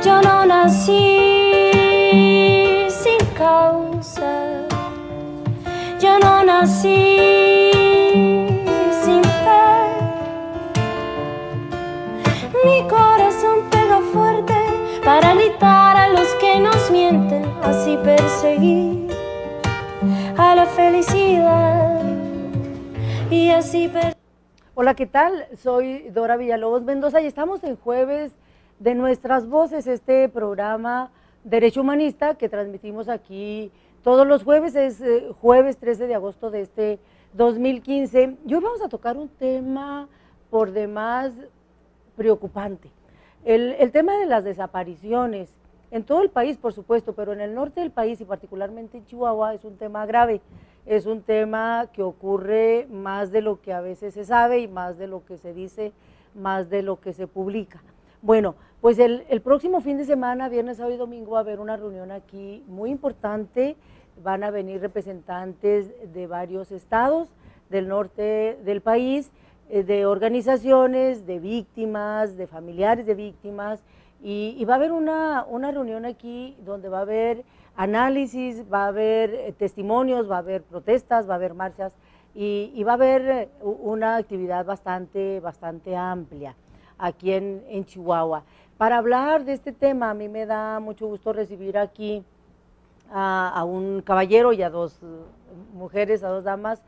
Yo no nací sin causa, yo no nací sin fe. Mi corazón pega fuerte para gritar a los que nos mienten, así perseguir a la felicidad y así Hola, ¿qué tal? Soy Dora Villalobos Mendoza y estamos en Jueves de Nuestras Voces, este programa Derecho Humanista que transmitimos aquí todos los jueves, es jueves 13 de agosto de este 2015. Y hoy vamos a tocar un tema por demás preocupante, el tema de las desapariciones en todo el país, por supuesto, pero en el norte del país y particularmente en Chihuahua es un tema grave, es un tema que ocurre más de lo que a veces se sabe y más de lo que se dice, más de lo que se publica. Bueno, pues el próximo fin de semana, viernes, sábado y domingo, va a haber una reunión aquí muy importante, van a venir representantes de varios estados del norte del país, de organizaciones, de víctimas, de familiares de víctimas, y va a haber una reunión aquí donde va a haber análisis, va a haber testimonios, va a haber protestas, va a haber marchas y va a haber una actividad bastante amplia aquí en Chihuahua. Para hablar de este tema, a mí me da mucho gusto recibir aquí a un caballero y a dos mujeres, a dos damas,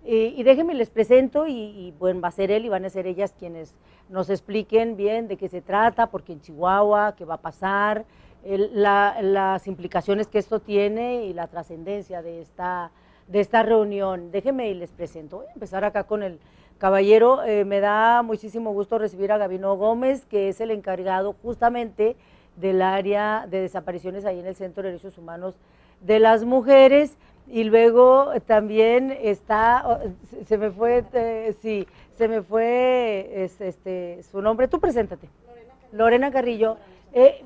y déjenme les presento y bueno, va a ser él y van a ser ellas quienes nos expliquen bien de qué se trata, porque en Chihuahua, qué va a pasar, las implicaciones que esto tiene y la trascendencia de esta reunión. Déjenme y les presento. Voy a empezar acá con el caballero. Me da muchísimo gusto recibir a Gabino Gómez, que es el encargado justamente del área de desapariciones ahí en el Centro de Derechos Humanos de las Mujeres. Y luego también está, se me fue su nombre, tú preséntate. Lorena Carrillo.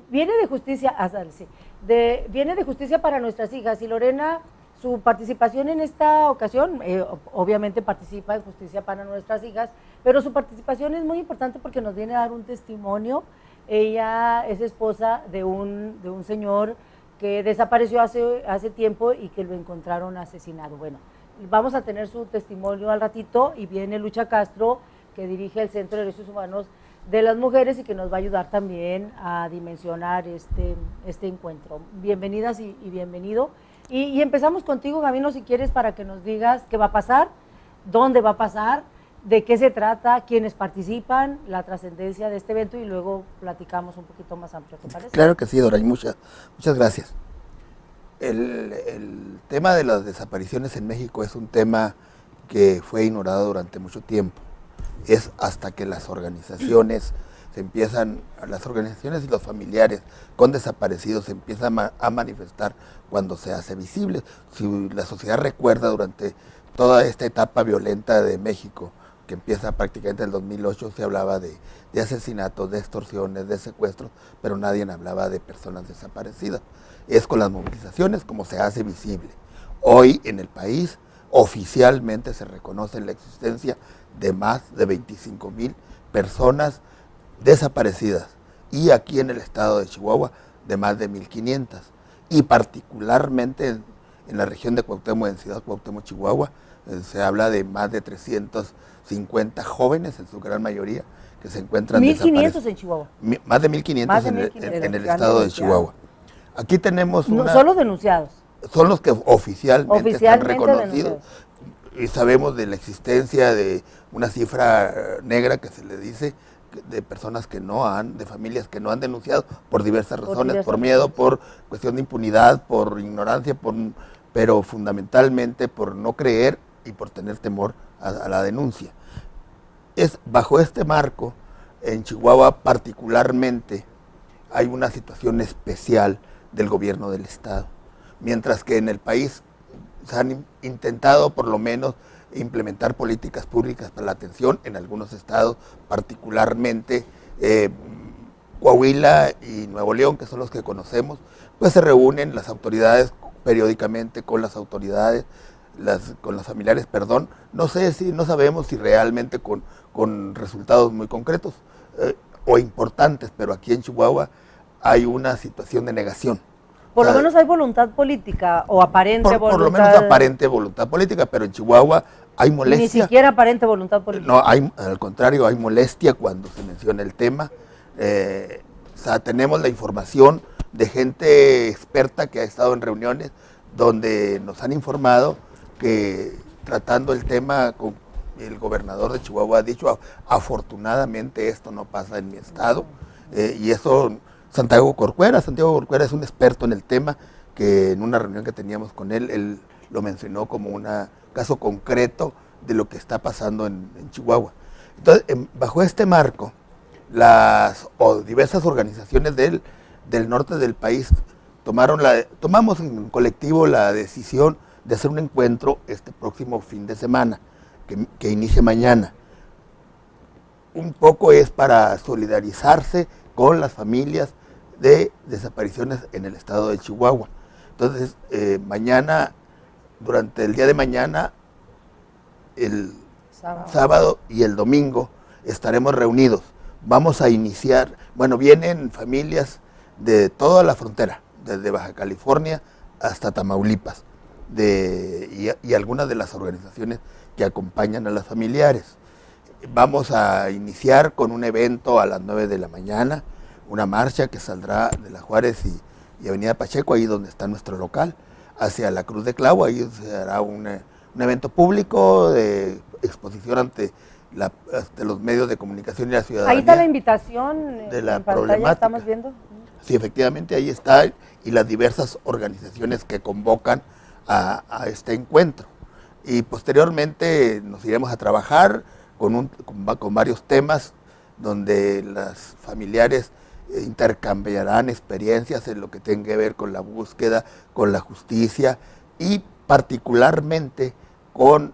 Viene de Justicia, viene de Justicia para Nuestras Hijas, y Lorena, su participación en esta ocasión, obviamente participa en Justicia para Nuestras Hijas, pero su participación es muy importante porque nos viene a dar un testimonio. Ella es esposa de un señor que desapareció hace tiempo y que lo encontraron asesinado. Bueno, vamos a tener su testimonio al ratito, y viene Lucha Castro, que dirige el Centro de Derechos Humanos de las Mujeres y que nos va a ayudar también a dimensionar este encuentro. Bienvenidas y bienvenido. Y empezamos contigo, Gabino, si quieres, para que nos digas qué va a pasar, dónde va a pasar, de qué se trata, quiénes participan, la trascendencia de este evento, y luego platicamos un poquito más amplio, ¿te parece? Claro que sí, Dora, y muchas gracias. El tema de las desapariciones en México es un tema que fue ignorado durante mucho tiempo. Es hasta que las organizaciones las organizaciones y los familiares con desaparecidos se empiezan a manifestar cuando se hace visible. Si la sociedad recuerda, durante toda esta etapa violenta de México, que empieza prácticamente en el 2008, se hablaba de asesinatos, de extorsiones, de secuestros, pero nadie hablaba de personas desaparecidas. Es con las movilizaciones como se hace visible. Hoy en el país oficialmente se reconoce la existencia de más de 25,000 personas desaparecidas, y aquí en el estado de Chihuahua de más de 1,500, y particularmente en la región de Cuauhtémoc, en Ciudad Cuauhtémoc, Chihuahua, se habla de más de 350 jóvenes, en su gran mayoría, que se encuentran 1,500 en Chihuahua. Más de 1,500 en el estado de Chihuahua. Aquí tenemos solo denunciados. Son los que oficialmente están reconocidos, denunciados. Y sabemos de la existencia de una cifra negra que se le dice de personas de familias que no han denunciado por diversas razones, por miedo, por cuestión de impunidad, por ignorancia, pero fundamentalmente por no creer y por tener temor a la denuncia. Es bajo este marco, en Chihuahua particularmente, hay una situación especial del gobierno del estado, mientras que en el país se han intentado por lo menos implementar políticas públicas para la atención en algunos estados, particularmente Coahuila y Nuevo León, que son los que conocemos, pues se reúnen las autoridades periódicamente con las autoridades, con los familiares, no sabemos si realmente con resultados muy concretos o importantes, pero aquí en Chihuahua hay una situación de negación. Por O lo sea, menos hay voluntad política o aparente voluntad. por lo menos aparente voluntad política, pero en Chihuahua hay molestia. Ni siquiera aparente voluntad política. No, al contrario, hay molestia cuando se menciona el tema. O sea, tenemos la información de gente experta que ha estado en reuniones donde nos han informado que tratando el tema con el gobernador de Chihuahua ha dicho, afortunadamente esto no pasa en mi estado, y eso Santiago Corcuera es un experto en el tema, que en una reunión que teníamos con él lo mencionó como un caso concreto de lo que está pasando en Chihuahua. Entonces, bajo este marco, diversas organizaciones del norte del país tomamos en colectivo la decisión de hacer un encuentro este próximo fin de semana, que inicia mañana. Un poco es para solidarizarse con las familias de desapariciones en el estado de Chihuahua. Entonces, mañana, durante el día de mañana, el sábado y el domingo, estaremos reunidos. Vamos a iniciar, vienen familias de toda la frontera, desde Baja California hasta Tamaulipas, y algunas de las organizaciones que acompañan a las familiares. Vamos a iniciar con un evento a las 9 de la mañana, una marcha que saldrá de la Juárez y Avenida Pacheco, ahí donde está nuestro local, hacia la Cruz de Clavo. Ahí se hará un evento público de exposición ante los medios de comunicación y la ciudadanía. Ahí está la invitación de la en pantalla, problemática. estamos viendo. Sí, efectivamente, ahí está, y las diversas organizaciones que convocan a este encuentro. Y posteriormente nos iremos a trabajar con varios temas donde las familiares intercambiarán experiencias en lo que tenga que ver con la búsqueda, con la justicia, y particularmente con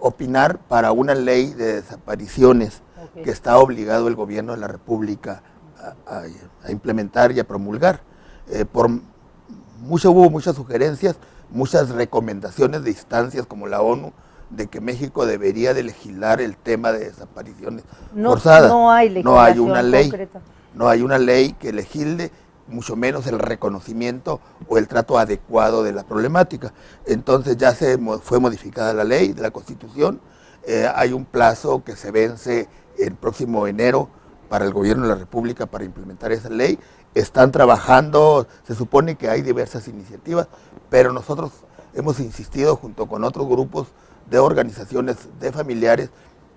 opinar para una ley de desapariciones que está obligado el gobierno de la República a implementar y a promulgar. Hubo muchas sugerencias, muchas recomendaciones de instancias como la ONU, de que México debería de legislar el tema de desapariciones forzadas. No hay legislación concreta. No hay una ley que legisle, mucho menos el reconocimiento o el trato adecuado de la problemática. Entonces ya fue modificada la ley de la Constitución. Hay un plazo que se vence el próximo enero para el gobierno de la República para implementar esa ley. Están trabajando, se supone que hay diversas iniciativas, pero nosotros hemos insistido junto con otros grupos de organizaciones de familiares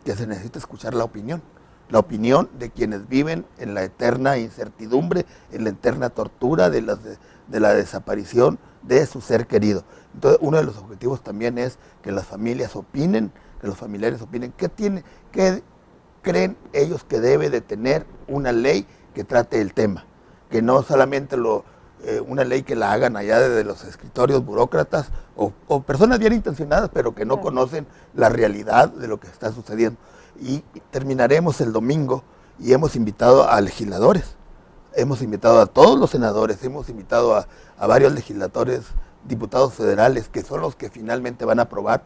que se necesita escuchar la opinión de quienes viven en la eterna incertidumbre, en la eterna tortura de la desaparición de su ser querido. Entonces, uno de los objetivos también es que las familias opinen, que los familiares opinen qué creen ellos que debe de tener una ley que trate el tema, que no solamente una ley que la hagan allá desde los escritorios burócratas o personas bien intencionadas, pero que no conocen la realidad de lo que está sucediendo. Y terminaremos el domingo y hemos invitado a legisladores, hemos invitado a todos los senadores, hemos invitado a varios legisladores, diputados federales, que son los que finalmente van a aprobar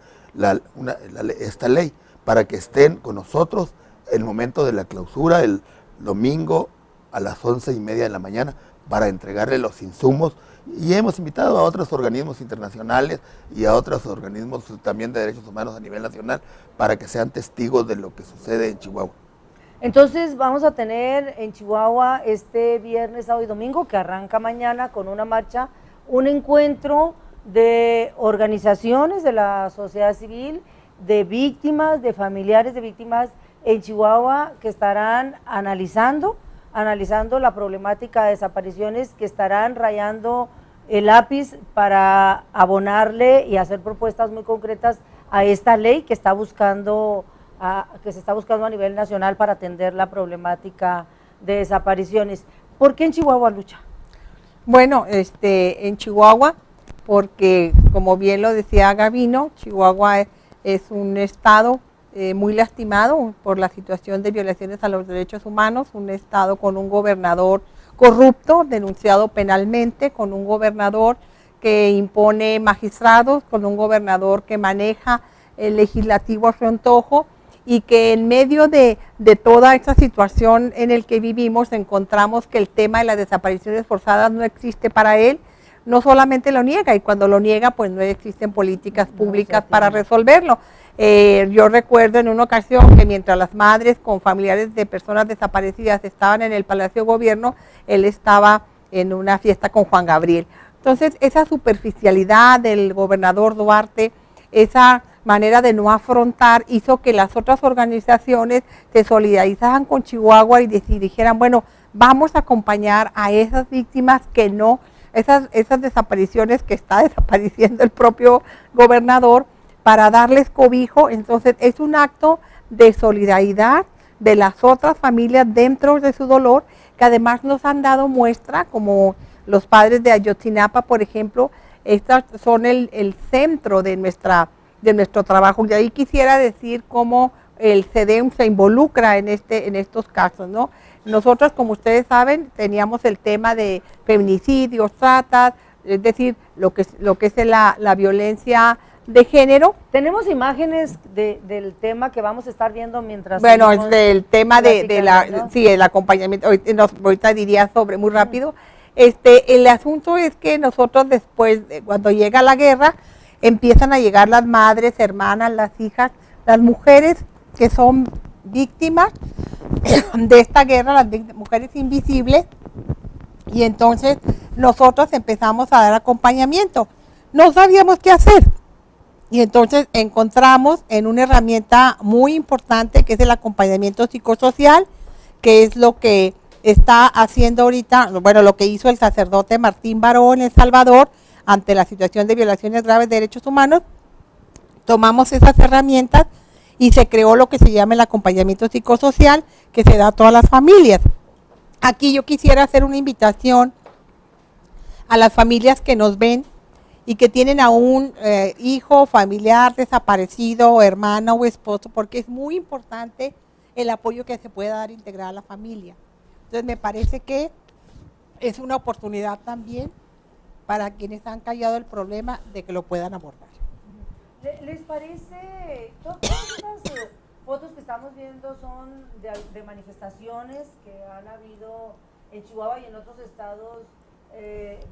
esta ley, para que estén con nosotros en el momento de la clausura, el domingo a las 11:30 de la mañana, para entregarle los insumos. Y hemos invitado a otros organismos internacionales y a otros organismos también de derechos humanos a nivel nacional para que sean testigos de lo que sucede en Chihuahua. Entonces vamos a tener en Chihuahua este viernes, sábado y domingo, que arranca mañana con una marcha, un encuentro de organizaciones de la sociedad civil, de víctimas, de familiares de víctimas en Chihuahua, que estarán analizando la problemática de desapariciones, que estarán rayando el lápiz para abonarle y hacer propuestas muy concretas a esta ley que se está buscando a nivel nacional para atender la problemática de desapariciones. ¿Por qué en Chihuahua, Lucha? Bueno, en Chihuahua, porque como bien lo decía Gabino, Chihuahua es un estado muy lastimado por la situación de violaciones a los derechos humanos, un estado con un gobernador corrupto, denunciado penalmente, con un gobernador que impone magistrados, con un gobernador que maneja el legislativo a su antojo y que en medio de toda esta situación en el que vivimos encontramos que el tema de las desapariciones forzadas no existe para él, no solamente lo niega, y cuando lo niega pues no existen políticas públicas para resolverlo. Yo recuerdo en una ocasión que mientras las madres con familiares de personas desaparecidas estaban en el Palacio de Gobierno, él estaba en una fiesta con Juan Gabriel. Entonces esa superficialidad del gobernador Duarte, esa manera de no afrontar, hizo que las otras organizaciones se solidarizaran con Chihuahua y dijeran, bueno, vamos a acompañar a esas víctimas que no, esas desapariciones que está desapareciendo el propio gobernador, para darles cobijo. Entonces es un acto de solidaridad de las otras familias dentro de su dolor, que además nos han dado muestra, como los padres de Ayotzinapa, por ejemplo. Estas son el centro de nuestro trabajo, y ahí quisiera decir cómo el CEDEM se involucra en estos casos, ¿no? Nosotros, como ustedes saben, teníamos el tema de feminicidios, tratas, es decir, lo que es la violencia de género. Tenemos imágenes del tema que vamos a estar viendo mientras... Bueno, es del tema ¿no? Sí, el acompañamiento, ahorita diría sobre muy rápido. El asunto es que nosotros después, cuando llega la guerra, empiezan a llegar las madres, hermanas, las hijas, las mujeres que son víctimas de esta guerra, las mujeres invisibles, y entonces nosotros empezamos a dar acompañamiento. No sabíamos qué hacer, y entonces encontramos en una herramienta muy importante que es el acompañamiento psicosocial, que es lo que está haciendo ahorita, bueno, lo que hizo el sacerdote Martín Baró en El Salvador ante la situación de violaciones graves de derechos humanos. Tomamos esas herramientas y se creó lo que se llama el acompañamiento psicosocial, que se da a todas las familias. Aquí yo quisiera hacer una invitación a las familias que nos ven y que tienen a un hijo, familiar desaparecido, hermana o esposo, porque es muy importante el apoyo que se pueda dar integral a la familia. Entonces me parece que es una oportunidad también para quienes han callado el problema de que lo puedan abordar. ¿Les parece? Todas estas fotos que estamos viendo son de manifestaciones que han habido en Chihuahua y en otros estados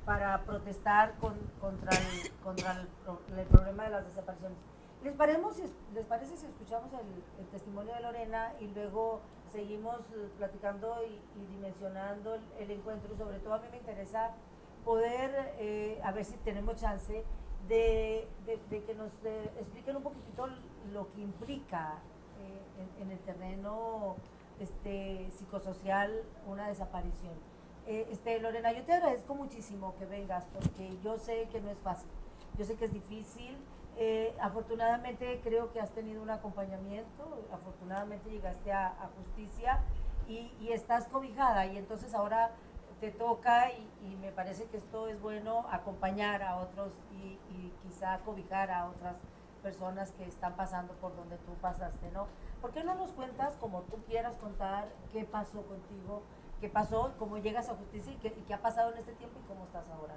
para protestar contra el problema de las desapariciones. ¿Les parece si escuchamos el testimonio de Lorena y luego seguimos platicando y dimensionando el encuentro? Y sobre todo a mí me interesa poder, a ver si tenemos chance, de que nos expliquen un poquitito lo que implica en el terreno psicosocial una desaparición. Lorena, yo te agradezco muchísimo que vengas, porque yo sé que no es fácil, yo sé que es difícil. Afortunadamente creo que has tenido un acompañamiento, afortunadamente llegaste a justicia y estás cobijada, y entonces ahora te toca, y me parece que esto es bueno, acompañar a otros y quizá cobijar a otras personas que están pasando por donde tú pasaste, ¿no? ¿Por qué no nos cuentas, como tú quieras contar, qué pasó contigo, qué pasó, cómo llegas a justicia y qué ha pasado en este tiempo y cómo estás ahora?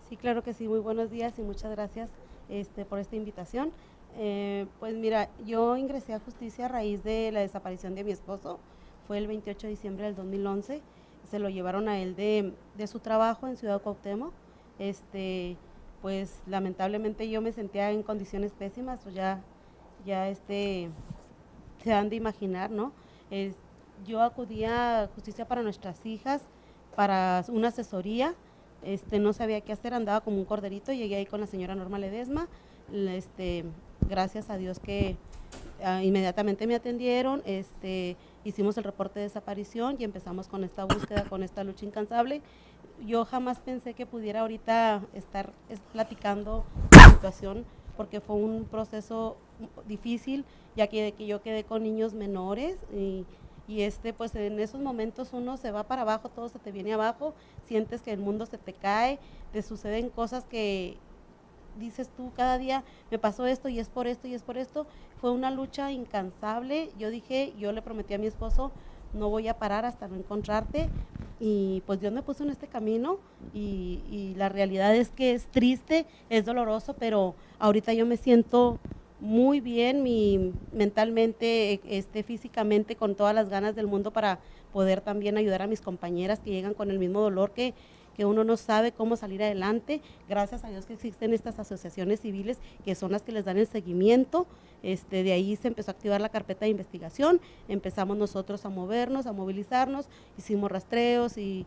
Sí, claro que sí, muy buenos días y muchas gracias por esta invitación. Pues mira, yo ingresé a justicia a raíz de la desaparición de mi esposo, fue el 28 de diciembre del 2011, se lo llevaron a él de su trabajo en Ciudad Cuauhtémoc. Pues lamentablemente yo me sentía en condiciones pésimas, pues ya se han de imaginar, ¿no? Yo acudí a Justicia para Nuestras Hijas para una asesoría, no sabía qué hacer, andaba como un corderito, llegué ahí con la señora Norma Ledesma, gracias a Dios que inmediatamente me atendieron, hicimos el reporte de desaparición y empezamos con esta búsqueda, con esta lucha incansable. Yo jamás pensé que pudiera ahorita estar platicando la situación, porque fue un proceso difícil, ya que yo quedé con niños menores y pues en esos momentos uno se va para abajo, todo se te viene abajo, sientes que el mundo se te cae, te suceden cosas que dices tú, cada día me pasó esto y es por esto y es por esto. Fue una lucha incansable. Yo le prometí a mi esposo, no voy a parar hasta no encontrarte, y pues Dios me puso en este camino y la realidad es que es triste, es doloroso, pero ahorita yo me siento muy bien, mentalmente, físicamente, con todas las ganas del mundo para poder también ayudar a mis compañeras que llegan con el mismo dolor que uno no sabe cómo salir adelante. Gracias a Dios que existen estas asociaciones civiles que son las que les dan el seguimiento. De ahí se empezó a activar la carpeta de investigación, empezamos nosotros a movernos, a movilizarnos, hicimos rastreos y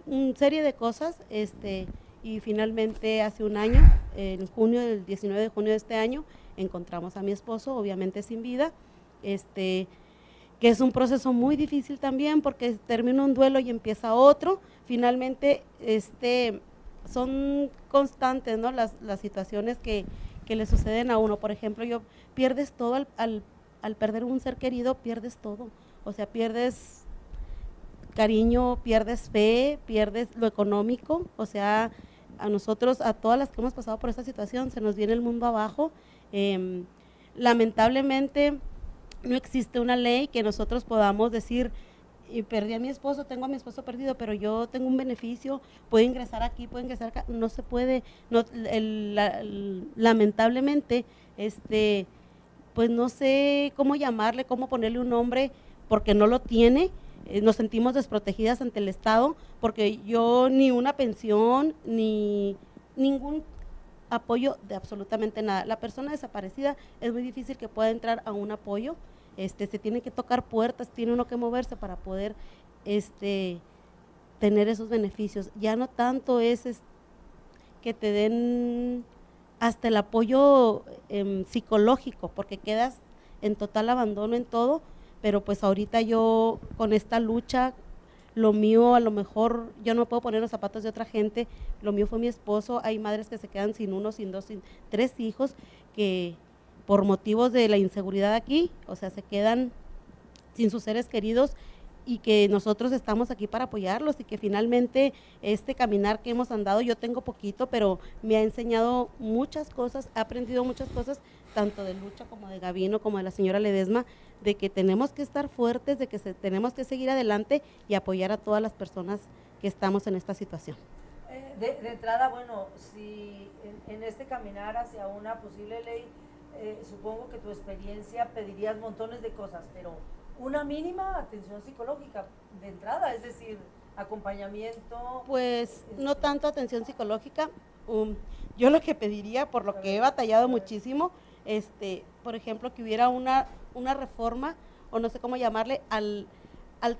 una serie de cosas, y finalmente hace un año, en junio, el 19 de junio de este año, encontramos a mi esposo, obviamente sin vida, que es un proceso muy difícil también porque termina un duelo y empieza otro. Finalmente, son constantes, ¿no?, las situaciones que le suceden a uno. Por ejemplo, pierdes todo al perder un ser querido, pierdes todo. O sea, pierdes cariño, pierdes fe, pierdes lo económico. O sea, a nosotros, a todas las que hemos pasado por esta situación, se nos viene el mundo abajo. Lamentablemente, no existe una ley que nosotros podamos decir, y perdí a mi esposo, tengo a mi esposo perdido, pero yo tengo un beneficio, puedo ingresar aquí, puedo ingresar acá. No se puede, no, lamentablemente, pues no sé cómo llamarle, cómo ponerle un nombre, porque no lo tiene. Nos sentimos desprotegidas ante el Estado, porque yo ni una pensión, ni ningún apoyo de absolutamente nada. La persona desaparecida es muy difícil que pueda entrar a un apoyo. Se tiene que tocar puertas, tiene uno que moverse para poder tener esos beneficios. Ya no tanto es que te den hasta el apoyo psicológico, porque quedas en total abandono en todo, pero pues ahorita yo con esta lucha, lo mío a lo mejor, yo no puedo poner los zapatos de otra gente, lo mío fue mi esposo. Hay madres que se quedan sin uno, sin dos, sin tres hijos, que por motivos de la inseguridad aquí, o sea, se quedan sin sus seres queridos, y que nosotros estamos aquí para apoyarlos, y que finalmente este caminar que hemos andado, yo tengo poquito, pero me ha enseñado muchas cosas, he aprendido muchas cosas, tanto de lucha como de Gabino, como de la señora Ledesma, de que tenemos que estar fuertes, de que tenemos que seguir adelante y apoyar a todas las personas que estamos en esta situación. De entrada, bueno, si en este caminar hacia una posible ley, supongo que tu experiencia pedirías montones de cosas, pero una mínima atención psicológica de entrada, es decir, acompañamiento. Pues no tanto atención psicológica, yo lo que pediría, por lo que he batallado muchísimo, por ejemplo, que hubiera una reforma, o no sé cómo llamarle, al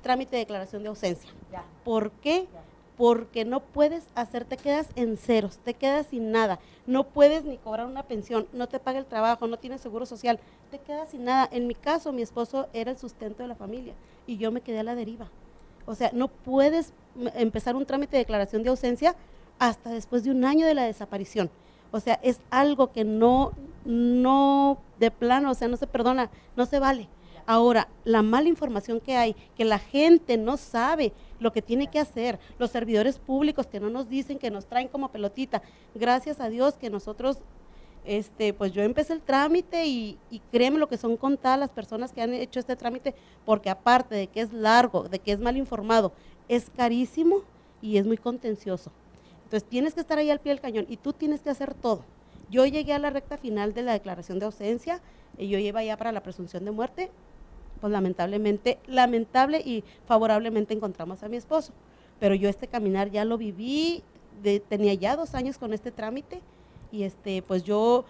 trámite de declaración de ausencia. Ya. ¿Por qué? Ya. Porque no puedes te quedas en ceros, te quedas sin nada, no puedes ni cobrar una pensión, no te paga el trabajo, no tienes seguro social, te quedas sin nada. En mi caso, mi esposo era el sustento de la familia y yo me quedé a la deriva. O sea, no puedes empezar un trámite de declaración de ausencia hasta después de un año de la desaparición. O sea, es algo que no de plano, o sea, no se perdona, no se vale. Ahora, la mala información que hay, que la gente no sabe lo que tiene que hacer, los servidores públicos que no nos dicen, que nos traen como pelotita. Gracias a Dios que nosotros, pues yo empecé el trámite y créeme lo que son contadas las personas que han hecho este trámite, porque aparte de que es largo, de que es mal informado, es carísimo y es muy contencioso. Entonces tienes que estar ahí al pie del cañón y tú tienes que hacer todo. Yo llegué a la recta final de la declaración de ausencia, y yo iba ya para la presunción de muerte. Pues lamentablemente, lamentable y favorablemente encontramos a mi esposo, pero yo caminar ya lo viví, tenía ya 2 años con este trámite, y pues yo,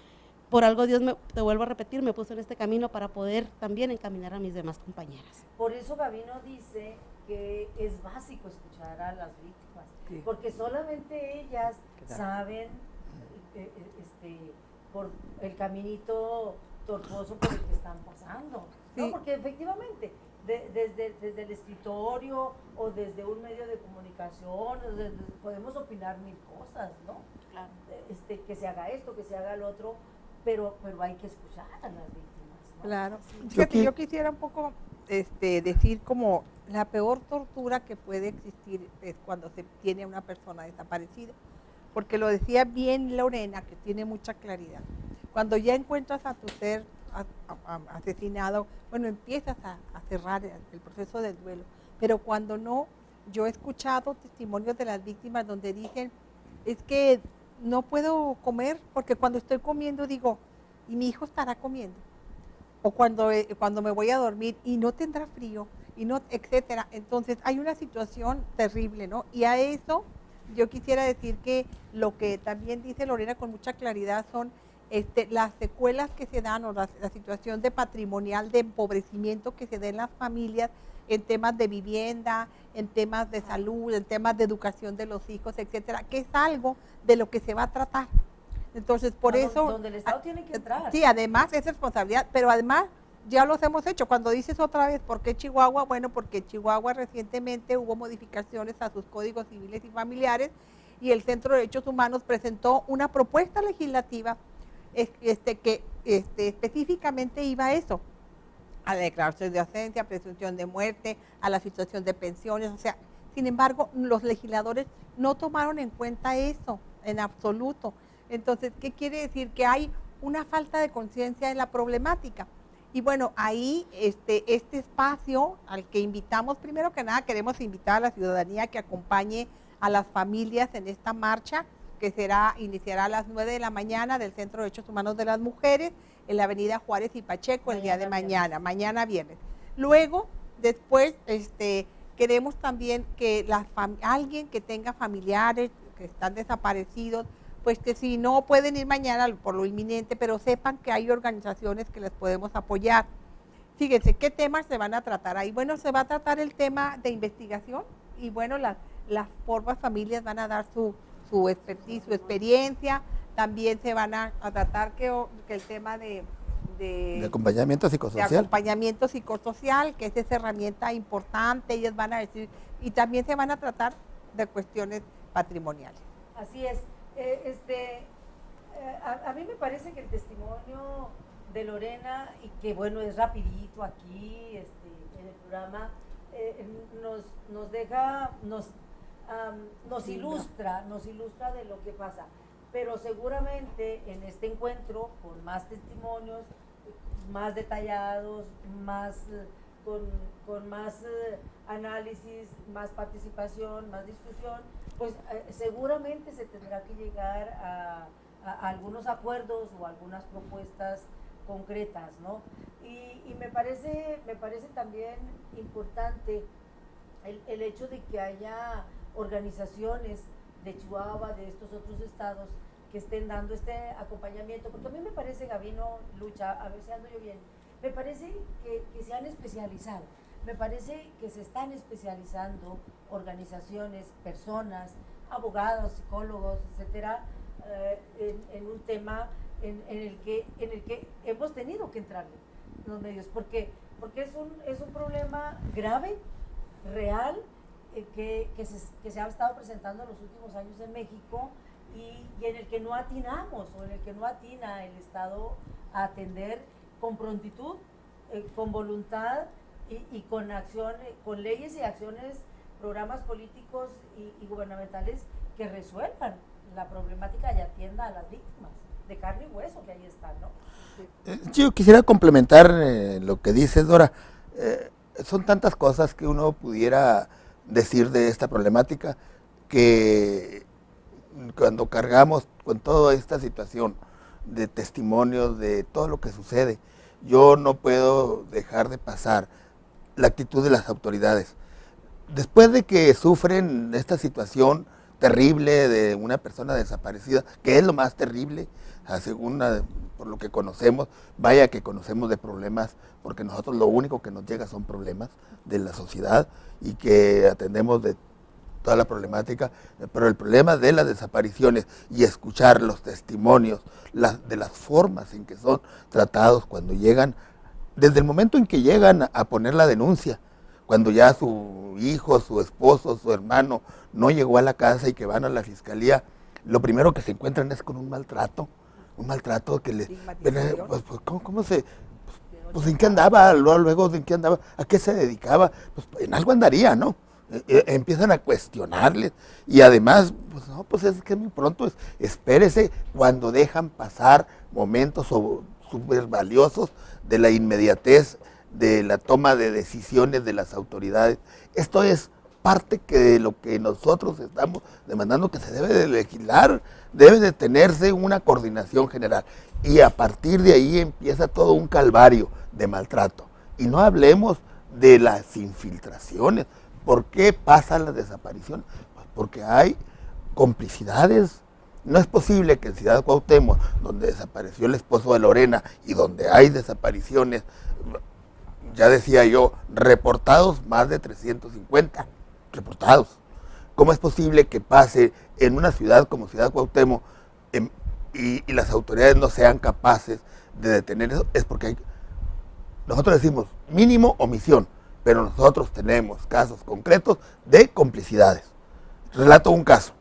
por algo Dios, te vuelvo a repetir, me puso en este camino para poder también encaminar a mis demás compañeras. Por eso Gabino dice que es básico escuchar a las víctimas, sí, porque solamente ellas saben por el caminito tortuoso por el que están pasando, ¿no? Sí. Porque efectivamente, desde el escritorio o desde un medio de comunicación, podemos opinar mil cosas, ¿no? Claro. Que se haga esto, que se haga lo otro, pero hay que escuchar a las víctimas, ¿no? Claro. Fíjate, yo quisiera un poco decir como la peor tortura que puede existir es cuando se tiene una persona desaparecida, porque lo decía bien Lorena, que tiene mucha claridad. Cuando ya encuentras a tu ser asesinado, bueno, empiezas a cerrar el proceso del duelo, pero cuando no, yo he escuchado testimonios de las víctimas donde dicen, es que no puedo comer, porque cuando estoy comiendo digo, y mi hijo estará comiendo. O cuando me voy a dormir y no tendrá frío, y no, etcétera. Entonces hay una situación terrible, ¿no? Y a eso yo quisiera decir que lo que también dice Lorena con mucha claridad son las secuelas que se dan, o la situación de patrimonial, de empobrecimiento que se da en las familias en temas de vivienda, en temas de salud, en temas de educación de los hijos, etcétera, que es algo de lo que se va a tratar. Entonces, por eso... Donde el Estado tiene que entrar. Sí, además es responsabilidad, pero además ya los hemos hecho. Cuando dices otra vez, ¿por qué Chihuahua? Bueno, porque Chihuahua recientemente hubo modificaciones a sus códigos civiles y familiares y el Centro de Derechos Humanos presentó una propuesta legislativa que específicamente iba a eso, a la declaración de ausencia, presunción de muerte, a la situación de pensiones, o sea, sin embargo, los legisladores no tomaron en cuenta eso en absoluto. Entonces, ¿qué quiere decir? Que hay una falta de conciencia en la problemática. Y bueno, ahí este espacio al que invitamos, primero que nada queremos invitar a la ciudadanía que acompañe a las familias en esta marcha, que iniciará a las 9 de la mañana del Centro de Derechos Humanos de las Mujeres, en la avenida Juárez y Pacheco, el día de mañana viernes. Luego, después, queremos también que alguien que tenga familiares que están desaparecidos, pues que si no pueden ir mañana por lo inminente, pero sepan que hay organizaciones que les podemos apoyar. Fíjense, ¿qué temas se van a tratar ahí? Bueno, se va a tratar el tema de investigación y bueno, las formas familias van a dar su expertise, su experiencia. También se van a tratar que el tema de acompañamiento psicosocial. De acompañamiento psicosocial, que es esa herramienta importante, ellos van a decir, y también se van a tratar de cuestiones patrimoniales. Así es. A mí me parece que el testimonio de Lorena, y que bueno, es rapidito aquí en el programa, nos ilustra de lo que pasa. Pero seguramente en este encuentro, con más testimonios, más detallados, con más análisis, más participación, más discusión, pues seguramente se tendrá que llegar a algunos acuerdos o algunas propuestas concretas, ¿no? Y me parece también importante el hecho de que haya organizaciones de Chihuahua, de estos otros estados, que estén dando este acompañamiento, porque a mí me parece, Gabino, Lucha, a ver si ando yo bien, me parece que se han especializado, me parece que se están especializando organizaciones, personas, abogados, psicólogos, etcétera, en un tema en el que hemos tenido que entrarle los medios, porque es un problema grave, real, que se ha estado presentando en los últimos años en México y en el que no atinamos, o en el que no atina el Estado a atender con prontitud, con voluntad y con acción, con leyes y acciones, programas políticos y gubernamentales que resuelvan la problemática y atienda a las víctimas de carne y hueso que ahí están, ¿no? Yo quisiera complementar lo que dices, Dora. Son tantas cosas que uno pudiera decir de esta problemática, que cuando cargamos con toda esta situación de testimonios de todo lo que sucede, yo no puedo dejar de pasar la actitud de las autoridades. Después de que sufren esta situación terrible de una persona desaparecida, que es lo más terrible, según por lo que conocemos, vaya que conocemos de problemas, porque nosotros lo único que nos llega son problemas de la sociedad y que atendemos de toda la problemática, pero el problema de las desapariciones y escuchar los testimonios de las formas en que son tratados cuando llegan, desde el momento en que llegan a poner la denuncia, cuando ya su hijo, su esposo, su hermano no llegó a la casa y que van a la fiscalía, lo primero que se encuentran es con un maltrato que les... Pues, ¿cómo se...? Pues ¿en qué andaba? Luego ¿en qué andaba? ¿A qué se dedicaba? Pues en algo andaría, ¿no? Empiezan a cuestionarles y además, pues no, pues es que muy pronto, espérese cuando dejan pasar momentos súper valiosos de la inmediatez de la toma de decisiones de las autoridades. Esto es parte que de lo que nosotros estamos demandando que se debe de legislar, debe de tenerse una coordinación general. Y a partir de ahí empieza todo un calvario de maltrato. Y no hablemos de las infiltraciones. ¿Por qué pasan las desapariciones? Pues porque hay complicidades. No es posible que en Ciudad Cuauhtémoc, donde desapareció el esposo de Lorena y donde hay desapariciones, ya decía yo, reportados más de 350 reportados. ¿Cómo es posible que pase en una ciudad como Ciudad Cuauhtémoc y las autoridades no sean capaces de detener eso? Es porque nosotros decimos mínimo omisión, pero nosotros tenemos casos concretos de complicidades. Relato un caso.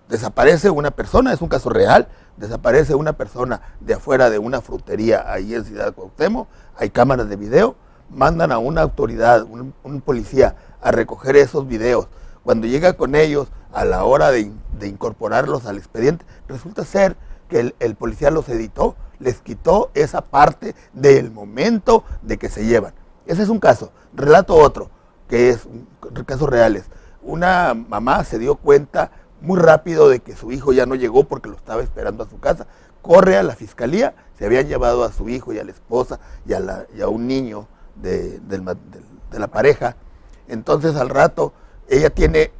Desaparece una persona, es un caso real, desaparece una persona de afuera de una frutería ahí en Ciudad Cuauhtémoc, hay cámaras de video, mandan a una autoridad, un policía, a recoger esos videos. Cuando llega con ellos, a la hora de incorporarlos al expediente, resulta ser que el policía los editó, les quitó esa parte del momento de que se llevan. Ese es un caso. Relato otro, que es casos reales. Una mamá se dio cuenta muy rápido de que su hijo ya no llegó porque lo estaba esperando a su casa. Corre a la fiscalía, se habían llevado a su hijo y a la esposa y a un niño de la pareja. Entonces al rato ella tiene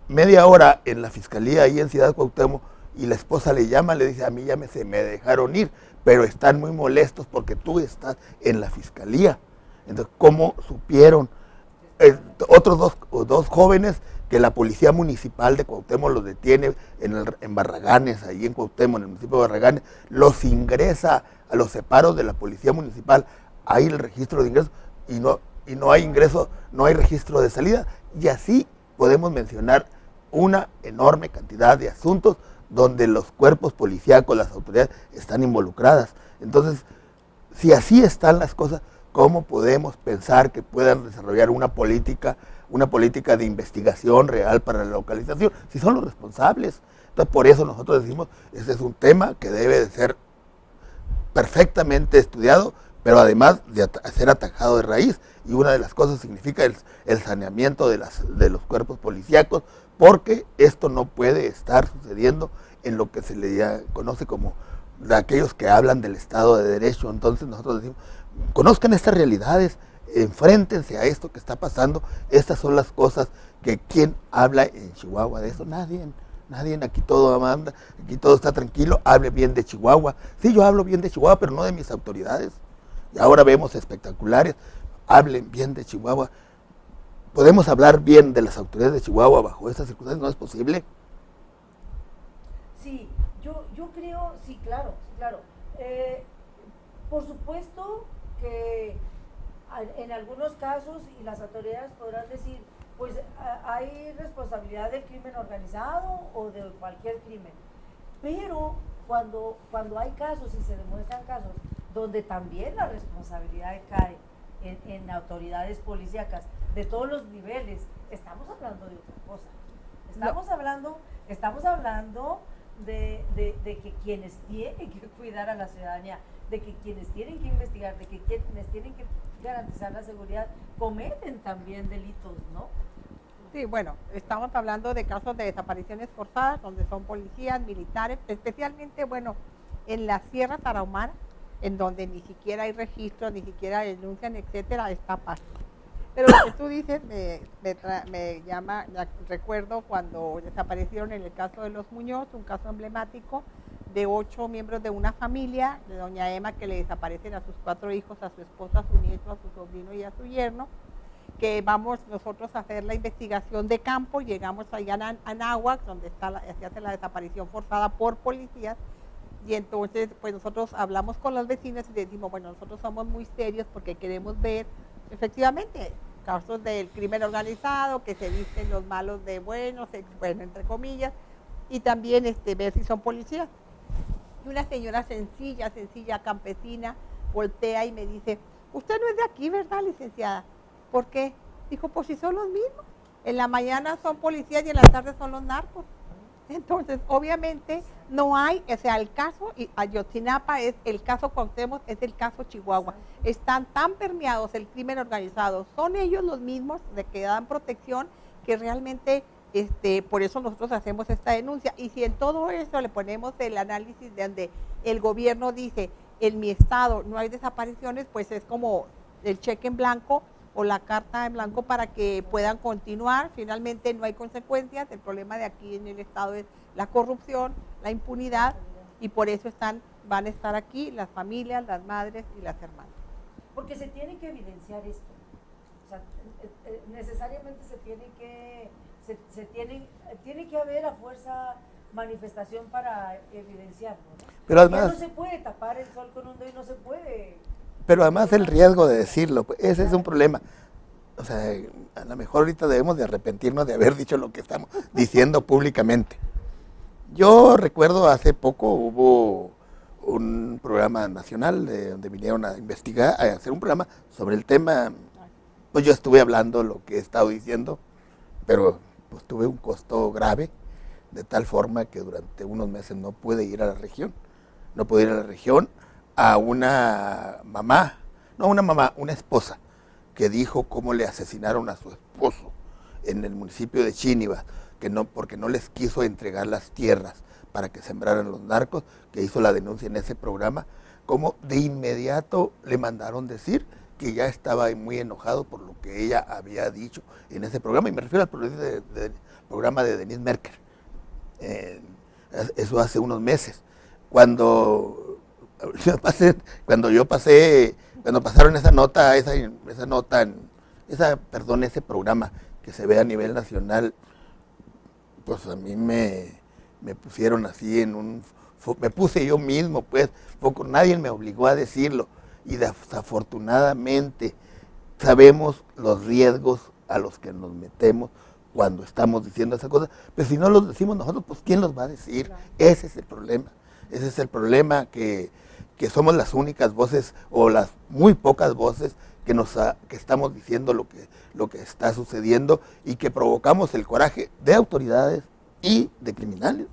media hora en la fiscalía ahí en Ciudad Cuauhtémoc y la esposa le llama, le dice: a mí ya me dejaron ir, pero están muy molestos porque tú estás en la fiscalía. Entonces, ¿cómo supieron? Otros dos jóvenes que la policía municipal de Cuauhtémoc los detiene en Barraganes, ahí en Cuauhtémoc, en el municipio de Barraganes, los ingresa a los separos de la policía municipal, hay el registro de ingresos y no hay ingreso, no hay registro de salida, y así podemos mencionar una enorme cantidad de asuntos donde los cuerpos policíacos, las autoridades están involucradas. Entonces, si así están las cosas, ¿cómo podemos pensar que puedan desarrollar una política de investigación real para la localización, si son los responsables? Entonces, por eso nosotros decimos, este es un tema que debe de ser perfectamente estudiado, pero además de ser atajado de raíz, y una de las cosas significa el saneamiento de los cuerpos policíacos, porque esto no puede estar sucediendo en lo que se le conoce como de aquellos que hablan del Estado de Derecho. Entonces nosotros decimos, conozcan estas realidades, enfréntense a esto que está pasando. Estas son las cosas que ¿quién habla en Chihuahua de eso? Nadie, aquí todo amanda, aquí todo está tranquilo, hable bien de Chihuahua. Sí, yo hablo bien de Chihuahua, pero no de mis autoridades. Y ahora vemos espectaculares, hablen bien de Chihuahua. ¿Podemos hablar bien de las autoridades de Chihuahua bajo estas circunstancias? ¿No es posible? Sí, yo creo, sí, claro. Por supuesto que en algunos casos, y las autoridades podrán decir, pues hay responsabilidad del crimen organizado o de cualquier crimen, pero cuando hay casos y se demuestran casos donde también la responsabilidad cae en autoridades policíacas de todos los niveles, estamos hablando de otra cosa. Estamos hablando de que quienes tienen que cuidar a la ciudadanía, de que quienes tienen que investigar, de que quienes tienen que garantizar la seguridad, cometen también delitos, ¿no? Sí, bueno, estamos hablando de casos de desapariciones forzadas, donde son policías, militares, especialmente, bueno, en la Sierra Tarahumara, en donde ni siquiera hay registros, ni siquiera denuncian, etcétera, está fácil. Pero lo que tú dices me llama, recuerdo cuando desaparecieron en el caso de los Muñoz, un caso emblemático de 8 miembros de una familia, de doña Emma, que le desaparecen a sus 4 hijos, a su esposa, a su nieto, a su sobrino y a su yerno, que vamos nosotros a hacer la investigación de campo, llegamos allá a Anáhuac, donde se hace la desaparición forzada por policías, y entonces pues nosotros hablamos con los vecinos y decimos, bueno, nosotros somos muy serios porque queremos ver efectivamente casos del crimen organizado, que se visten los malos de buenos, bueno, entre comillas, y también ver si son policías. Y una señora sencilla, campesina, voltea y me dice, usted no es de aquí, ¿verdad, licenciada? ¿Por qué? Dijo, pues si son los mismos. En la mañana son policías y en la tarde son los narcos. Entonces, obviamente, no hay, o sea, el caso Ayotzinapa es el caso Cuauhtémoc, es el caso Chihuahua. Están tan permeados el crimen organizado, son ellos los mismos de que dan protección, que realmente, por eso nosotros hacemos esta denuncia. Y si en todo eso le ponemos el análisis de donde el gobierno dice, en mi estado no hay desapariciones, pues es como el cheque en blanco o la carta en blanco para que puedan continuar. Finalmente no hay consecuencias. El problema de aquí en el estado es la corrupción, la impunidad, y por eso van a estar aquí las familias, las madres y las hermanas. Porque se tiene que evidenciar esto. O sea, necesariamente tiene que haber a fuerza manifestación para evidenciarlo, ¿no? Pero además, ya no se puede tapar el sol con un dedo y no se puede. pero además el riesgo de decirlo, pues, ese es un problema. O sea, a lo mejor ahorita debemos de arrepentirnos de haber dicho lo que estamos diciendo públicamente. Yo recuerdo hace poco hubo un programa nacional donde vinieron a investigar, a hacer un programa sobre el tema. Pues yo estuve hablando lo que he estado diciendo, pero pues tuve un costo grave, de tal forma que durante unos meses no pude ir a la región. No pude ir a la región a una mamá, una esposa, que dijo cómo le asesinaron a su esposo en el municipio de Chíniva, porque no les quiso entregar las tierras para que sembraran los narcos, que hizo la denuncia en ese programa, como de inmediato le mandaron decir que ya estaba muy enojado por lo que ella había dicho en ese programa, y me refiero al programa de Denise Merker. Eso hace unos meses. Cuando pasaron ese programa que se ve a nivel nacional, pues a mí me pusieron así me puse yo mismo, pues, nadie me obligó a decirlo, y desafortunadamente sabemos los riesgos a los que nos metemos cuando estamos diciendo esas cosas, pero si no los decimos nosotros, pues ¿quién los va a decir? Claro. Ese es el problema, que somos las únicas voces o las muy pocas voces que estamos diciendo lo que está sucediendo, y que provocamos el coraje de autoridades y de criminales.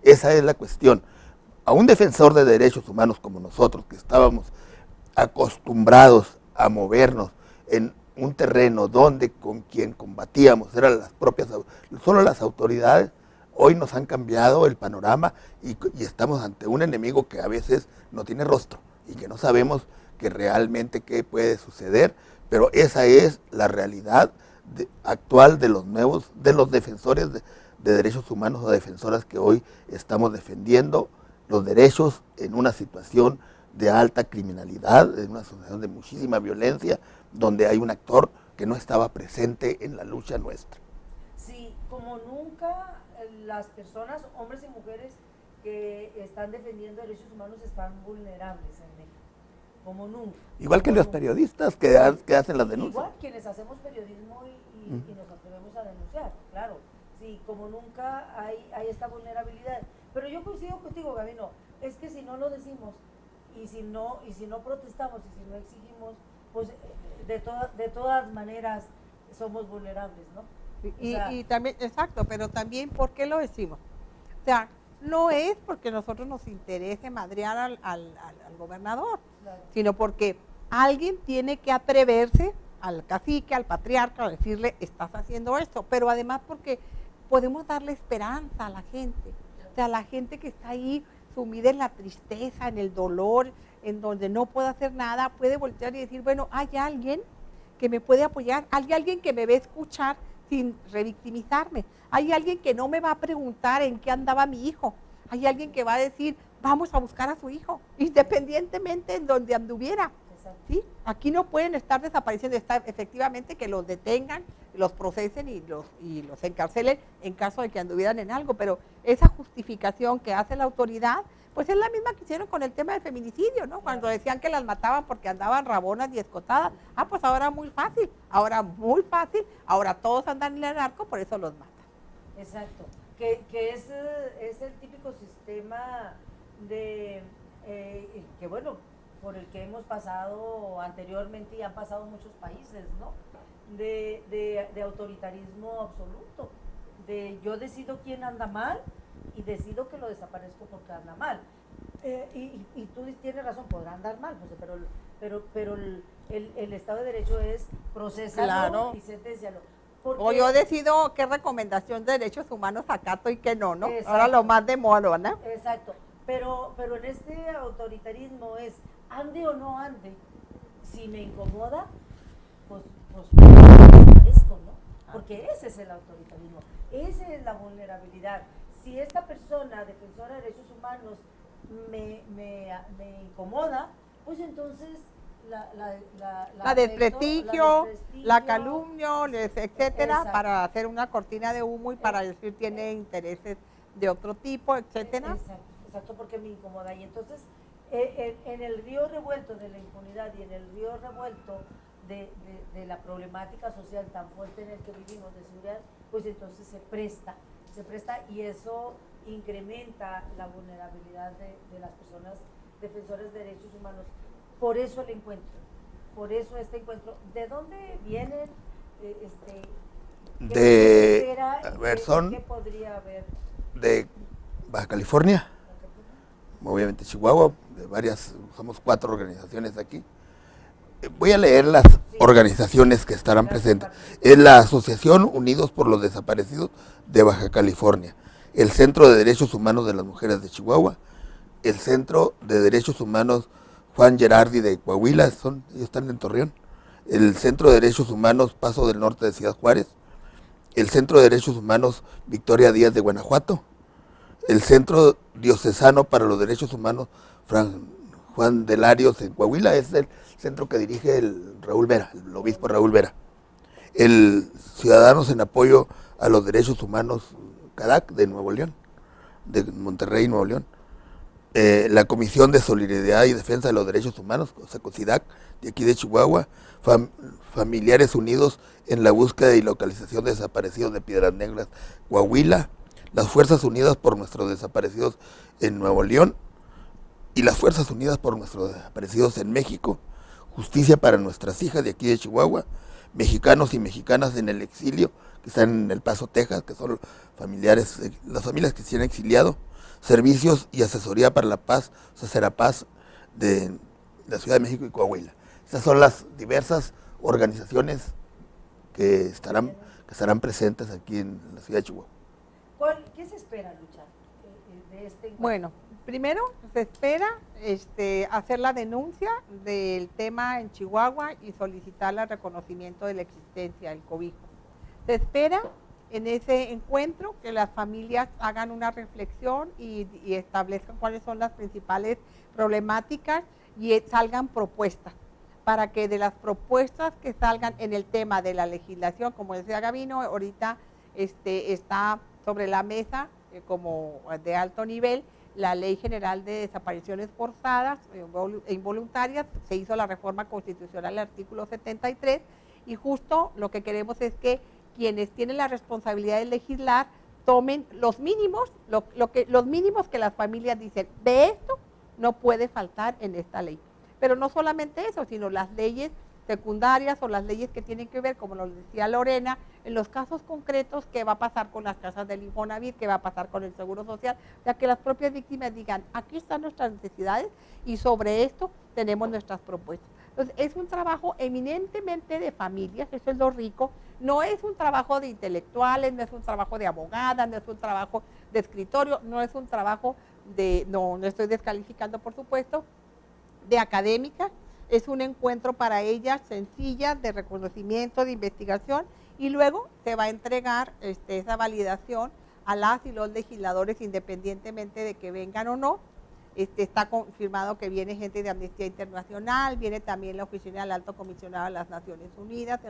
Esa es la cuestión. A un defensor de derechos humanos como nosotros, que estábamos acostumbrados a movernos en un terreno donde con quien combatíamos eran solo las autoridades, hoy nos han cambiado el panorama y estamos ante un enemigo que a veces no tiene rostro y que no sabemos que realmente qué puede suceder, pero esa es la realidad actual de los defensores de derechos humanos o defensoras que hoy estamos defendiendo los derechos en una situación de alta criminalidad, en una situación de muchísima violencia, donde hay un actor que no estaba presente en la lucha nuestra. Sí, como nunca las personas, hombres y mujeres que están defendiendo derechos humanos están vulnerables en México, como nunca. Igual que los periodistas que hacen las denuncias. Igual quienes hacemos periodismo y nos atrevemos a denunciar, claro. Sí, como nunca hay esta vulnerabilidad. Pero yo coincido contigo, Gabino, es que si no lo decimos, y si no protestamos, y si no exigimos, pues de todas maneras somos vulnerables, ¿no? Y también, exacto, pero también, ¿por qué lo decimos? O sea, no es porque a nosotros nos interese madrear al gobernador, claro, sino porque alguien tiene que atreverse, al cacique, al patriarca, a decirle, estás haciendo esto, pero además porque podemos darle esperanza a la gente, o sea, la gente que está ahí sumida en la tristeza, en el dolor, en donde no puede hacer nada, puede voltear y decir, bueno, hay alguien que me puede apoyar, hay alguien que me va a escuchar sin revictimizarme, hay alguien que no me va a preguntar en qué andaba mi hijo, hay alguien que va a decir, vamos a buscar a su hijo, independientemente en donde anduviera. ¿Sí? Aquí no pueden estar desapareciendo, está efectivamente que los detengan, los procesen y los encarcelen en caso de que anduvieran en algo, pero esa justificación que hace la autoridad, pues es la misma que hicieron con el tema del feminicidio, ¿no? Cuando decían que las mataban porque andaban rabonas y escotadas, pues ahora muy fácil, ahora todos andan en el narco, por eso los matan. Exacto, que es el típico sistema de, que bueno, por el que hemos pasado anteriormente y han pasado muchos países, ¿no? De autoritarismo absoluto, yo decido quién anda mal y decido que lo desaparezco porque anda mal. Y tú tienes razón, podrá andar mal, José, pero el Estado de Derecho es procesarlo Claro. y sentenciarlo. O yo decido qué recomendación de derechos humanos acato y qué no, ¿no? Exacto. Ahora lo más de moda, ¿no? Exacto, pero en este autoritarismo es ande o no ande, si me incomoda, pues desaparezco, ¿no? Porque ese es el autoritarismo, esa es la vulnerabilidad. Si esta persona, defensora de derechos humanos, me incomoda, pues entonces la desprestigio, la calumnio, etcétera, Exacto. para hacer una cortina de humo y para decir tiene intereses de otro tipo, etcétera. Exacto, porque me incomoda. Y entonces, en el río revuelto de la impunidad y en el río revuelto de la problemática social tan fuerte en el que vivimos de seguridad, pues entonces se presta y eso incrementa la vulnerabilidad de las personas defensoras de derechos humanos. Por eso el encuentro, por eso este encuentro. ¿De dónde vienen? ¿Qué podría haber? De Baja California, obviamente Chihuahua, de varias, somos 4 organizaciones aquí. Voy a leer las organizaciones que estarán presentes. Es la Asociación Unidos por los Desaparecidos de Baja California, el Centro de Derechos Humanos de las Mujeres de Chihuahua, el Centro de Derechos Humanos Juan Gerardi de Coahuila, ellos están en Torreón, el Centro de Derechos Humanos Paso del Norte de Ciudad Juárez, el Centro de Derechos Humanos Victoria Díaz de Guanajuato, el Centro Diocesano para los Derechos Humanos Juan de Larios en Coahuila, es el centro que dirige el obispo Raúl Vera, el Ciudadanos en Apoyo a los Derechos Humanos CADAC de Nuevo León, de Monterrey, Nuevo León, la Comisión de Solidaridad y Defensa de los Derechos Humanos, COSIDAC, de aquí de Chihuahua, Familiares Unidos en la Búsqueda y Localización de Desaparecidos de Piedras Negras, Coahuila, las Fuerzas Unidas por Nuestros Desaparecidos en Nuevo León y las Fuerzas Unidas por Nuestros Desaparecidos en México, Justicia para Nuestras Hijas de aquí de Chihuahua, Mexicanos y Mexicanas en el Exilio, que están en El Paso, Texas, que son las familias que se han exiliado, Servicios y Asesoría para la Paz, Serapaz de la Ciudad de México y Coahuila. Estas son las diversas organizaciones que estarán presentes aquí en la ciudad de Chihuahua. ¿Qué se espera, Lucha, de este encuentro? Bueno, primero se espera hacer la denuncia del tema en Chihuahua y solicitar el reconocimiento de la existencia del cobijo. Se espera en ese encuentro que las familias hagan una reflexión y establezcan cuáles son las principales problemáticas y salgan propuestas, para que de las propuestas que salgan en el tema de la legislación, como decía Gabino, ahorita está sobre la mesa como de alto nivel la Ley General de Desapariciones Forzadas e Involuntarias. Se hizo la reforma constitucional al artículo 73 y justo lo que queremos es que quienes tienen la responsabilidad de legislar tomen los mínimos, los mínimos que las familias dicen, de esto no puede faltar en esta ley. Pero no solamente eso, sino las leyes secundarias o las leyes que tienen que ver, como nos decía Lorena, en los casos concretos, qué va a pasar con las casas del Infonavit, qué va a pasar con el Seguro Social, ya que las propias víctimas digan, aquí están nuestras necesidades y sobre esto tenemos nuestras propuestas. Entonces, es un trabajo eminentemente de familias, eso es lo rico, no es un trabajo de intelectuales, no es un trabajo de abogadas, no es un trabajo de escritorio, no es un trabajo no estoy descalificando por supuesto, de académicas. Es un encuentro para ellas sencilla, de reconocimiento, de investigación, y luego se va a entregar esa validación a las y los legisladores independientemente de que vengan o no. Está confirmado que viene gente de Amnistía Internacional, viene también la Oficina del Alto Comisionado de las Naciones Unidas,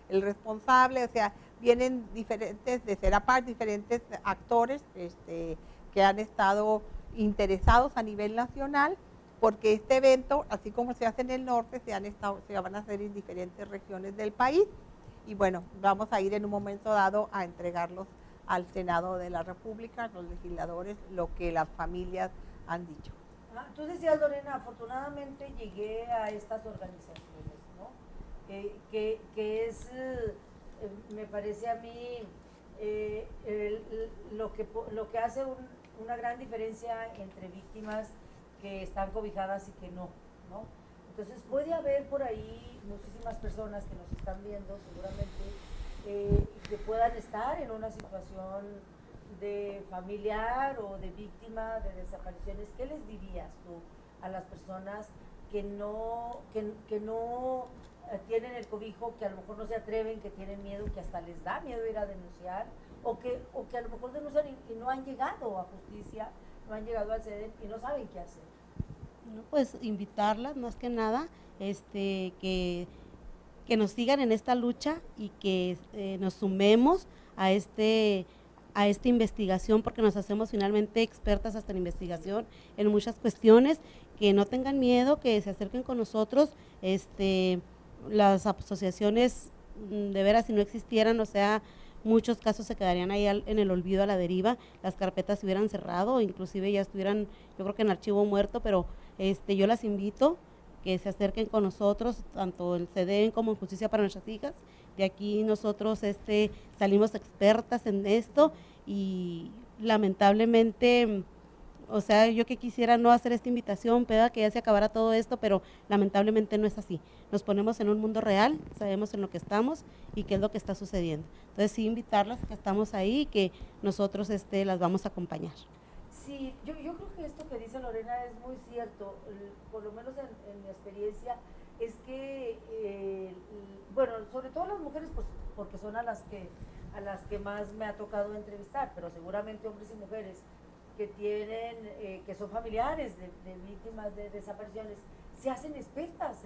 el responsable, o sea, vienen diferentes, de Serapaz, diferentes actores que han estado interesados a nivel nacional, porque este evento, así como se hace en el norte, se van a hacer en diferentes regiones del país. Y bueno, vamos a ir en un momento dado a entregarlos al Senado de la República, los legisladores, lo que las familias han dicho. Tú decías, Lorena, afortunadamente llegué a estas organizaciones, ¿no? Que es, me parece a mí, lo que hace una gran diferencia entre víctimas que están cobijadas y que no, ¿no? Entonces puede haber por ahí muchísimas personas que nos están viendo seguramente que puedan estar en una situación de familiar o de víctima de desapariciones. ¿Qué les dirías tú a las personas que no tienen el cobijo, que a lo mejor no se atreven, que tienen miedo, que hasta les da miedo ir a denunciar, o que a lo mejor denuncian y no han llegado a justicia, no han llegado al CEDEN y no saben qué hacer? Bueno, pues invitarlas más que nada, que nos sigan en esta lucha y que nos sumemos a esta investigación, porque nos hacemos finalmente expertas hasta en investigación en muchas cuestiones, que no tengan miedo, que se acerquen con nosotros. Las asociaciones, de veras, si no existieran, o sea, muchos casos se quedarían ahí en el olvido, a la deriva, las carpetas se hubieran cerrado, inclusive ya estuvieran, yo creo que en archivo muerto, pero yo las invito que se acerquen con nosotros, tanto en CEDEN como en Justicia para Nuestras Hijas. De aquí nosotros salimos expertas en esto y lamentablemente, o sea, yo que quisiera no hacer esta invitación, que ya se acabara todo esto, pero lamentablemente no es así. Nos ponemos en un mundo real, sabemos en lo que estamos y qué es lo que está sucediendo. Entonces sí, invitarlas, que estamos ahí y que nosotros las vamos a acompañar. Sí, yo creo que esto que dice Lorena es muy cierto, por lo menos en mi experiencia, es que, bueno, sobre todo las mujeres, pues porque son a las que más me ha tocado entrevistar, pero seguramente hombres y mujeres que son familiares de víctimas de desapariciones, se hacen expertas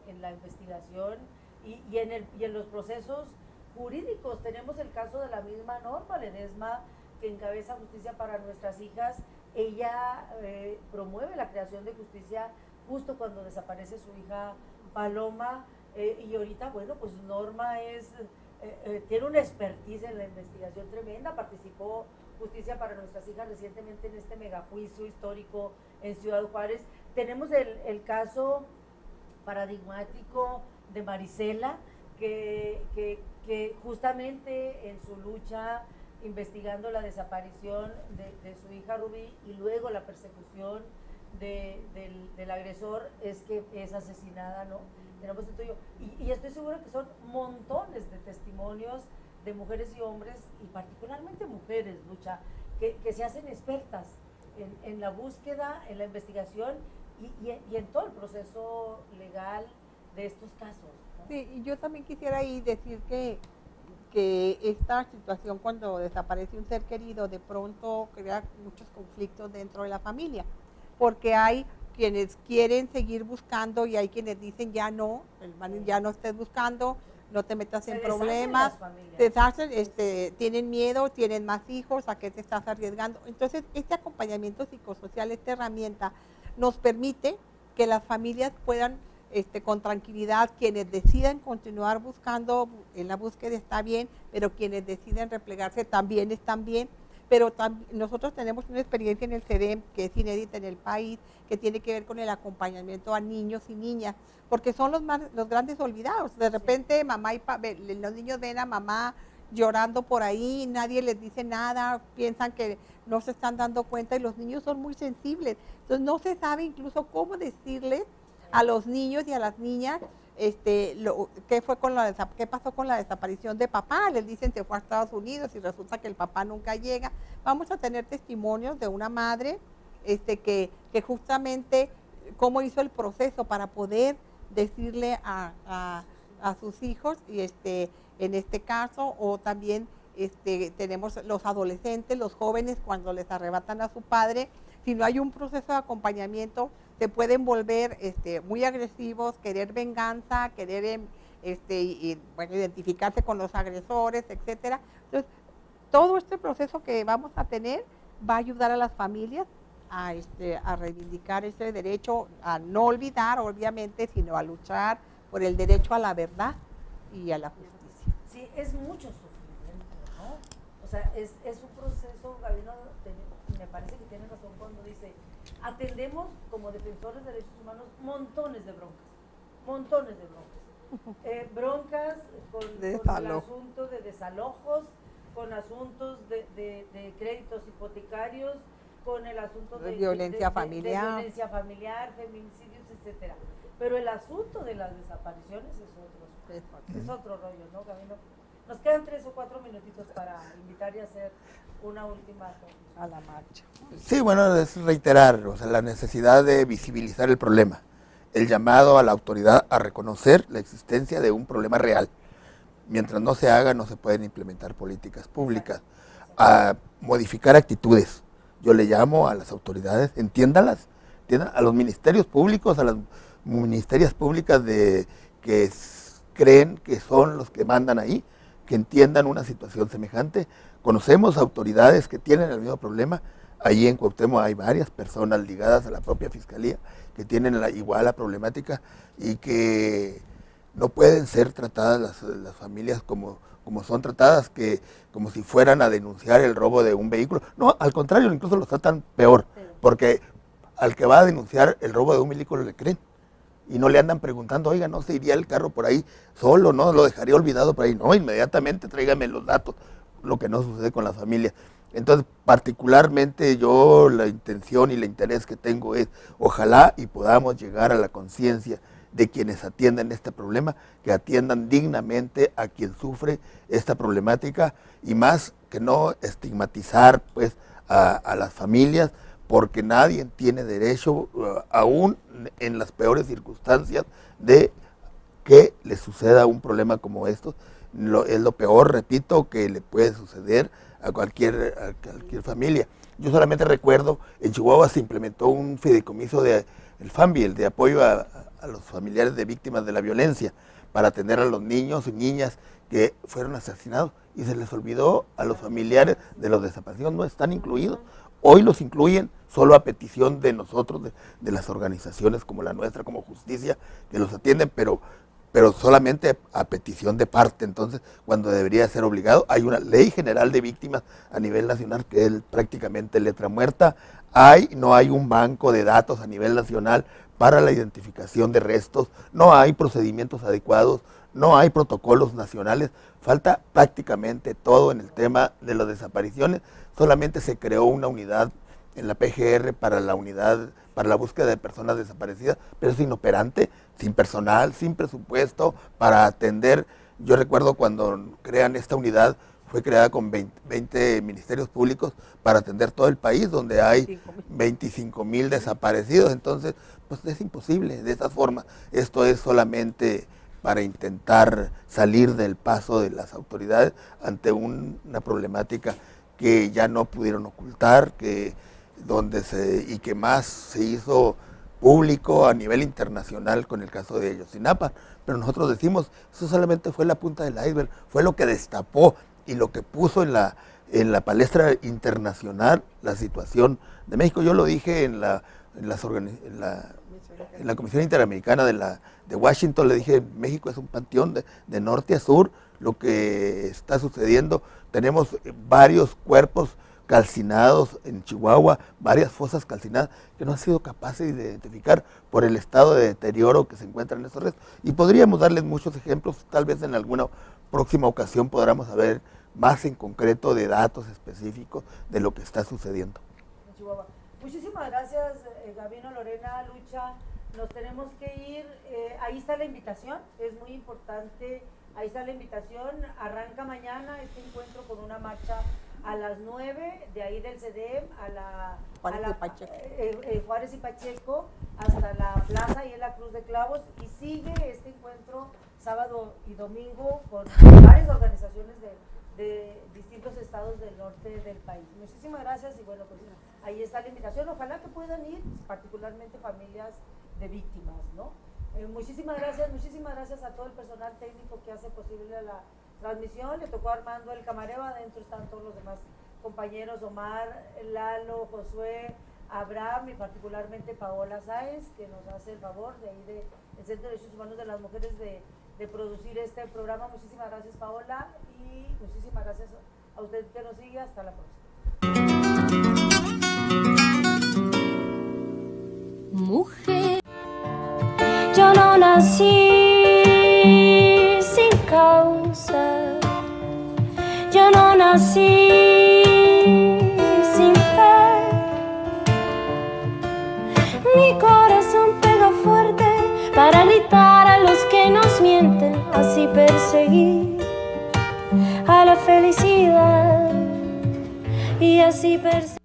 en la investigación y en los procesos jurídicos. Tenemos el caso de la misma Norma Ledesma, que encabeza Justicia para Nuestras Hijas. Ella promueve la creación de justicia justo cuando desaparece su hija Paloma, y ahorita, bueno, pues Norma tiene una expertise en la investigación tremenda. Participó Justicia para Nuestras Hijas recientemente en este megajuicio histórico en Ciudad Juárez. Tenemos el caso paradigmático de Marisela, que justamente en su lucha investigando la desaparición de su hija Rubí y luego la persecución del agresor, es que es asesinada, ¿no? Tenemos esto y estoy segura que son montones de testimonios de mujeres y hombres, y particularmente mujeres, Lucha, que se hacen expertas en la búsqueda, en la investigación y en todo el proceso legal de estos casos, ¿no? Sí, y yo también quisiera ahí decir que esta situación, cuando desaparece un ser querido, de pronto crea muchos conflictos dentro de la familia, porque hay quienes quieren seguir buscando y hay quienes dicen ya no, ya no estés buscando, no te metas en problemas, tienen miedo, tienen más hijos, ¿a qué te estás arriesgando? Entonces, este acompañamiento psicosocial, esta herramienta, nos permite que las familias puedan, con tranquilidad, quienes decidan continuar buscando en la búsqueda está bien, pero quienes deciden replegarse también están bien. Pero nosotros tenemos una experiencia en el CEDEM que es inédita en el país, que tiene que ver con el acompañamiento a niños y niñas, porque son los grandes olvidados. De repente los niños ven a mamá llorando por ahí, nadie les dice nada, piensan que no se están dando cuenta, y los niños son muy sensibles. Entonces no se sabe incluso cómo decirles a los niños y a las niñas qué pasó con la desaparición de papá. Les dicen se fue a Estados Unidos y resulta que el papá nunca llega. Vamos a tener testimonios de una madre que justamente cómo hizo el proceso para poder decirle a sus hijos, y en este caso, o también tenemos los adolescentes, los jóvenes, cuando les arrebatan a su padre. Si no hay un proceso de acompañamiento, se pueden volver muy agresivos, querer venganza, querer identificarse con los agresores, etcétera. Entonces, todo este proceso que vamos a tener va a ayudar a las familias a reivindicar ese derecho, a no olvidar, obviamente, sino a luchar por el derecho a la verdad y a la justicia. Sí, es mucho sufrimiento, ¿no? O sea, es un proceso, Gabino, me parece que tiene razón cuando dice, atendemos como defensores de derechos humanos montones de broncas, broncas con el asunto de desalojos, con asuntos de créditos hipotecarios, con el asunto de violencia familiar, de violencia familiar, feminicidios, etcétera. Pero el asunto de las desapariciones es otro rollo, ¿no, Gabino? Nos quedan 3 o 4 minutitos para invitar y hacer una última conclusión. A la marcha. Sí, bueno, es reiterar, o sea, la necesidad de visibilizar el problema, el llamado a la autoridad a reconocer la existencia de un problema real. Mientras no se haga, no se pueden implementar políticas públicas, a modificar actitudes. Yo le llamo a las autoridades, entiendan a los ministerios públicos, a las ministerias públicas que creen que son los que mandan ahí, que entiendan una situación semejante. Conocemos autoridades que tienen el mismo problema. Allí en Cuauhtémoc hay varias personas ligadas a la propia fiscalía que tienen igual la problemática y que no pueden ser tratadas las familias como son tratadas, como si fueran a denunciar el robo de un vehículo. No, al contrario, incluso los tratan peor, porque al que va a denunciar el robo de un vehículo le creen. Y no le andan preguntando, oiga, ¿no se iría el carro por ahí solo? ¿No lo dejaría olvidado por ahí? No, inmediatamente tráigame los datos, lo que no sucede con las familias. Entonces, particularmente yo la intención y el interés que tengo es, ojalá y podamos llegar a la conciencia de quienes atienden este problema, que atiendan dignamente a quien sufre esta problemática y más que no estigmatizar pues a las familias, porque nadie tiene derecho, aún en las peores circunstancias, de que le suceda un problema como estos. Es lo peor, repito, que le puede suceder a cualquier familia. Yo solamente recuerdo, en Chihuahua se implementó un fideicomiso el FAMBI, el de apoyo a los familiares de víctimas de la violencia, para atender a los niños y niñas que fueron asesinados, y se les olvidó a los familiares de los desaparecidos, no están incluidos. Hoy los incluyen solo a petición de nosotros, de las organizaciones como la nuestra, como Justicia, que los atienden, pero solamente a petición de parte. Entonces, cuando debería ser obligado, hay una ley general de víctimas a nivel nacional que es prácticamente letra muerta. No hay un banco de datos a nivel nacional para la identificación de restos, no hay procedimientos adecuados, no hay protocolos nacionales, falta prácticamente todo en el tema de las desapariciones. Solamente se creó una unidad en la PGR para la búsqueda de personas desaparecidas, pero es inoperante, sin personal, sin presupuesto para atender. Yo recuerdo cuando crean esta unidad, fue creada con 20 ministerios públicos para atender todo el país, donde hay 25,000 desaparecidos. Entonces, pues es imposible de esa forma. Esto es solamente para intentar salir del paso de las autoridades ante una problemática que ya no pudieron ocultar, y que más se hizo público a nivel internacional con el caso de Ayotzinapa. Pero nosotros decimos, eso solamente fue la punta del iceberg, fue lo que destapó y lo que puso en la palestra internacional la situación de México. Yo lo dije en la Comisión Interamericana de Washington, le dije, México es un panteón de norte a sur, lo que está sucediendo. Tenemos varios cuerpos calcinados en Chihuahua, varias fosas calcinadas que no han sido capaces de identificar por el estado de deterioro que se encuentran en esos restos. Y podríamos darles muchos ejemplos, tal vez en alguna próxima ocasión podamos saber más en concreto de datos específicos de lo que está sucediendo. En Chihuahua. Muchísimas gracias, Gabino, Lorena, Lucha. Nos tenemos que ir. Ahí está la invitación, es muy importante. Ahí está la invitación. Arranca mañana este encuentro con una marcha a las 9, de ahí del CEDEM Juárez y Pacheco, hasta la plaza y en la Cruz de Clavos, y sigue este encuentro sábado y domingo con varias organizaciones de distintos estados del norte del país. Muchísimas gracias y bueno, pues ahí está la invitación. Ojalá que puedan ir, particularmente familias de víctimas, ¿no? Muchísimas gracias a todo el personal técnico que hace posible la transmisión. Le tocó a Armando el camarero, adentro están todos los demás compañeros, Omar, Lalo, Josué, Abraham y particularmente Paola Sáenz, que nos hace el favor de ahí del Centro de Derechos Humanos de las Mujeres de producir este programa. Muchísimas gracias, Paola, y muchísimas gracias a usted que nos sigue. Hasta la próxima. Mujer, yo no nací sin causa, Yo no nací sin fe. Mi corazón pega fuerte para gritar a los que nos mienten, así perseguir a la felicidad y así perseguir.